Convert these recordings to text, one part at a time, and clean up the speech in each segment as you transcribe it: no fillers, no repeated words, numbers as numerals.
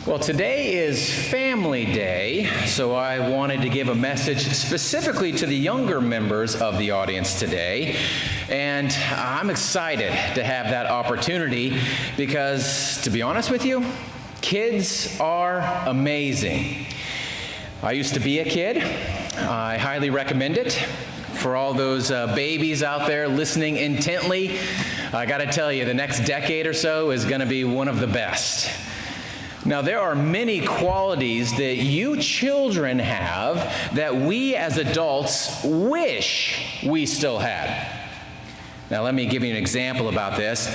Well, today is Family Day, so I wanted to give a message specifically to the younger members of the audience today. And I'm excited to have that opportunity because, to be honest with you, kids are amazing. I used to be a kid. I highly recommend it. For all those babies out there listening intently, I got to tell you, the next decade or so is going to be one of the best. Now, there are many qualities that you children have that we as adults wish we still had. Now, let me give you an example about this,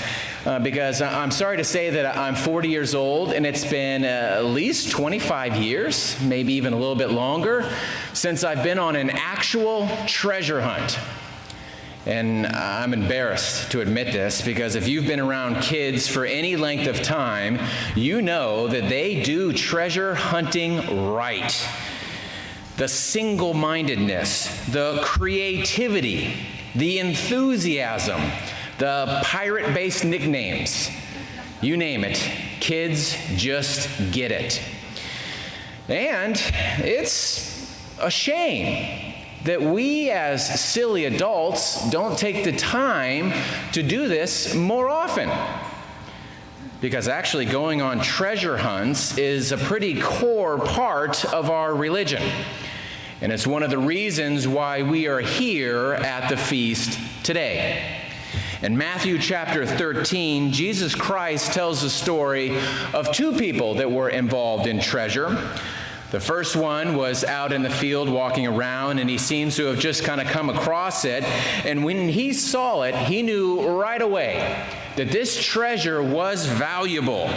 because I'm sorry to say that I'm 40 years old, and it's been at least 25 years, maybe even a little bit longer, since I've been on an actual treasure hunt. And I'm embarrassed to admit this, because if you've been around kids for any length of time, you know that they do treasure hunting right. The single-mindedness, the creativity, the enthusiasm, the pirate-based nicknames, you name it, kids just get it. And it's a shame that we as silly adults don't take the time to do this more often. Because actually going on treasure hunts is a pretty core part of our religion. And it's one of the reasons why we are here at the feast today. In Matthew chapter 13, Jesus Christ tells the story of two people that were involved in treasure. The first one was out in the field walking around, and he seems to have just kind of come across it. And when he saw it, he knew right away that this treasure was valuable.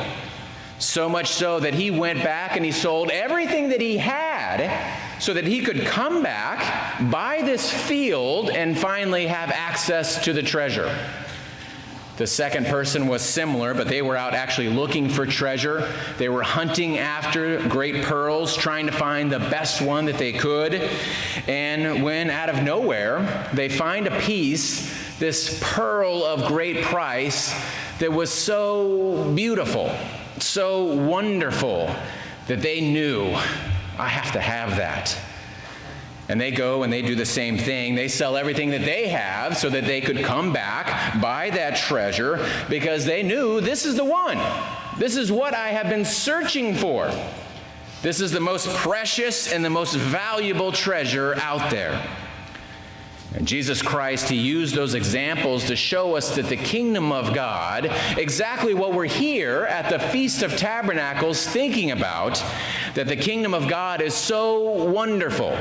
So much so that he went back and he sold everything that he had so that he could come back, buy this field, and finally have access to the treasure. The second person was similar, but they were out actually looking for treasure. They were hunting after great pearls, trying to find the best one that they could. And when out of nowhere, they find a piece, this pearl of great price that was so beautiful, so wonderful, that they knew, I have to have that. And they go and they do the same thing. They sell everything that they have so that they could come back, buy that treasure, because they knew this is the one. This is what I have been searching for. This is the most precious and the most valuable treasure out there. And Jesus Christ, he used those examples to show us that the kingdom of God, exactly what we're here at the Feast of Tabernacles thinking about, that the kingdom of God is so wonderful,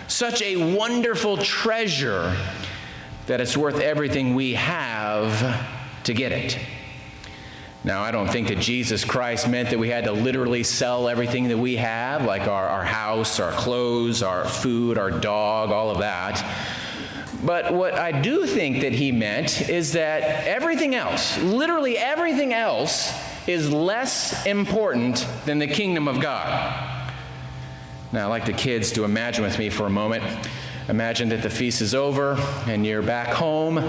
such a wonderful treasure, that it's worth everything we have to get it. Now, I don't think that Jesus Christ meant that we had to literally sell everything that we have, like our house, our clothes, our food, our dog, all of that. But what I do think that he meant is that everything else, literally everything else, is less important than the kingdom of God. Now, I'd like the kids to imagine with me for a moment. Imagine that the feast is over and you're back home.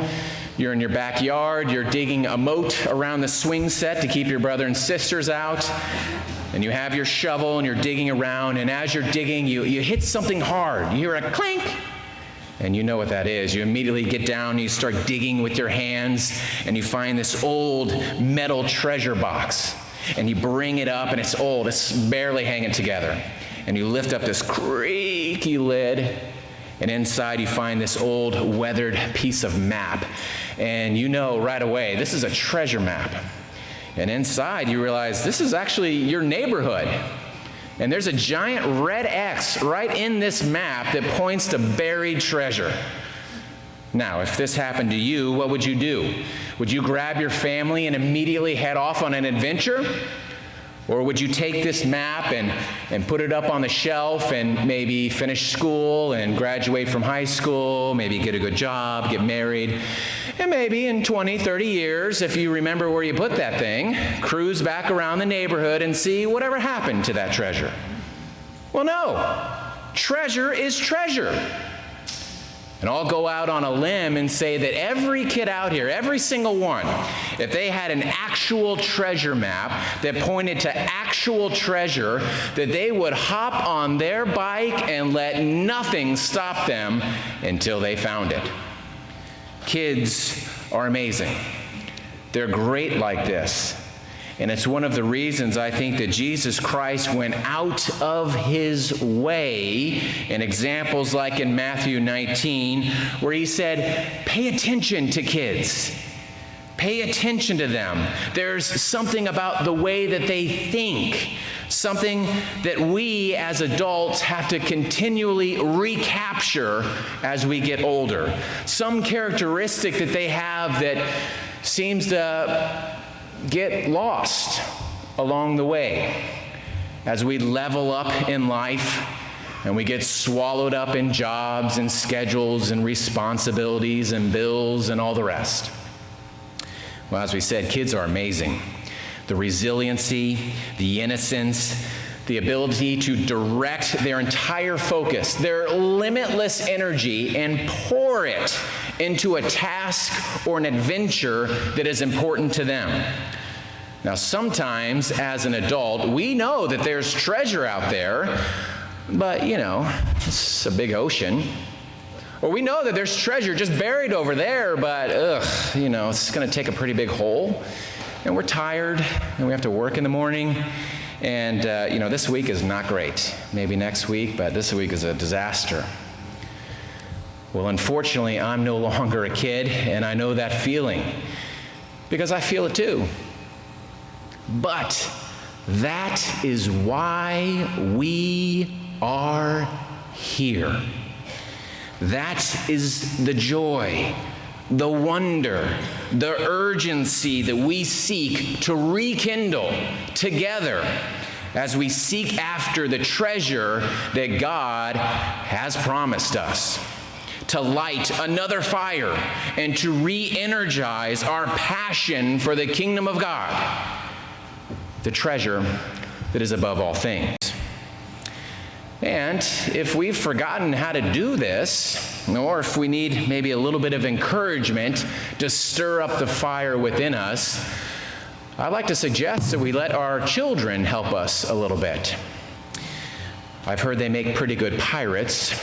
You're in your backyard. You're digging a moat around the swing set to keep your brother and sisters out. And you have your shovel and you're digging around. And as you're digging, you hit something hard. You hear a clink. And you know what that is. You immediately get down and you start digging with your hands. And you find this old metal treasure box. And you bring it up and it's old. It's barely hanging together. And you lift up this creaky lid, and inside you find this old weathered piece of map. And you know right away, this is a treasure map. And inside you realize this is actually your neighborhood. And there's a giant red X right in this map that points to buried treasure. Now, if this happened to you, what would you do? Would you grab your family and immediately head off on an adventure? Or would you take this map and put it up on the shelf and maybe finish school and graduate from high school, maybe get a good job, get married, and maybe in 20, 30 years, if you remember where you put that thing, cruise back around the neighborhood and see whatever happened to that treasure? Well, no. Treasure is treasure. And I'll go out on a limb and say that every kid out here, every single one, if they had an actual treasure map that pointed to actual treasure, that they would hop on their bike and let nothing stop them until they found it. Kids are amazing. They're great like this. And it's one of the reasons I think that Jesus Christ went out of his way in examples like in Matthew 19, where he said, pay attention to kids. Pay attention to them. There's something about the way that they think, something that we as adults have to continually recapture as we get older. Some characteristic that they have that seems to get lost along the way as we level up in life and we get swallowed up in jobs and schedules and responsibilities and bills and all the rest. Well, as we said, kids are amazing. The resiliency, the innocence, the ability to direct their entire focus, their limitless energy, and pour it into a task or an adventure that is important to them. Now, sometimes as an adult, we know that there's treasure out there, but it's a big ocean. Or we know that there's treasure just buried over there, but it's going to take a pretty big hole. And we're tired, and we have to work in the morning. And, this week is not great. Maybe next week, but this week is a disaster. Well, unfortunately, I'm no longer a kid, and I know that feeling because I feel it too. But that is why we are here. That is the joy, the wonder, the urgency that we seek to rekindle together as we seek after the treasure that God has promised us. To light another fire and to re-energize our passion for the kingdom of God, the treasure that is above all things. And if we've forgotten how to do this, or if we need maybe a little bit of encouragement to stir up the fire within us, I'd like to suggest that we let our children help us a little bit. I've heard they make pretty good pirates,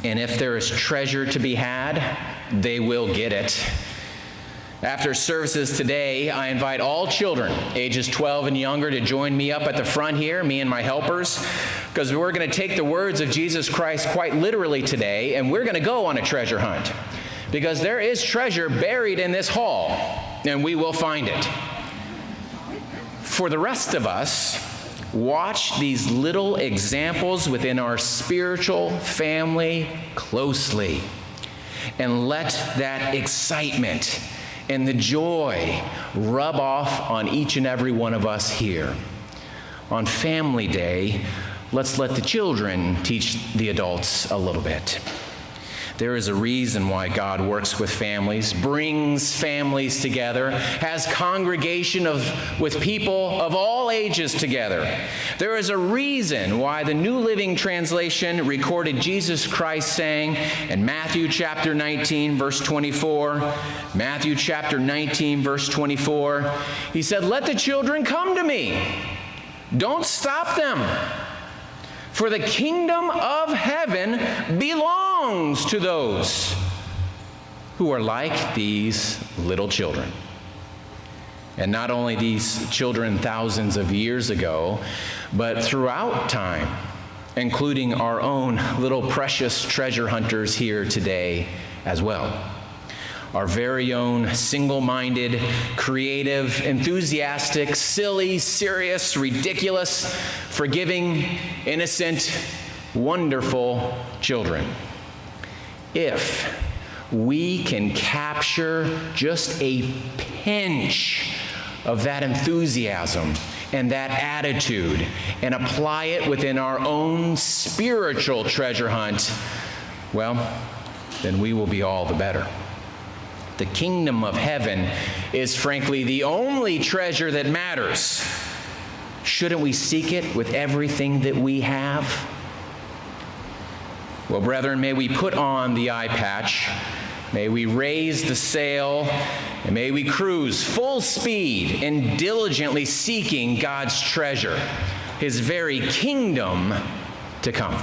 and if there is treasure to be had, they will get it. After services today, I invite all children, ages 12 and younger, to join me up at the front here, me and my helpers, because we're going to take the words of Jesus Christ quite literally today, and we're going to go on a treasure hunt, because there is treasure buried in this hall, and we will find it. For the rest of us, watch these little examples within our spiritual family closely, and let that excitement and the joy rub off on each and every one of us here. On Family Day, let's let the children teach the adults a little bit. There is a reason why God works with families, brings families together, has congregation with people of all ages together. There is a reason why the New Living Translation recorded Jesus Christ saying in Matthew chapter 19, verse 24, Matthew chapter 19, verse 24, he said, "Let the children come to me. Don't stop them. For the kingdom of heaven belongs to those who are like these little children." And not only these children thousands of years ago, but throughout time, including our own little precious treasure hunters here today as well. Our very own single-minded, creative, enthusiastic, silly, serious, ridiculous, forgiving, innocent, wonderful children. If we can capture just a pinch of that enthusiasm and that attitude and apply it within our own spiritual treasure hunt, well, then we will be all the better. The kingdom of heaven is frankly the only treasure that matters. Shouldn't we seek it with everything that we have? Well, brethren, may we put on the eye patch, may we raise the sail, and may we cruise full speed in diligently seeking God's treasure, his very kingdom to come.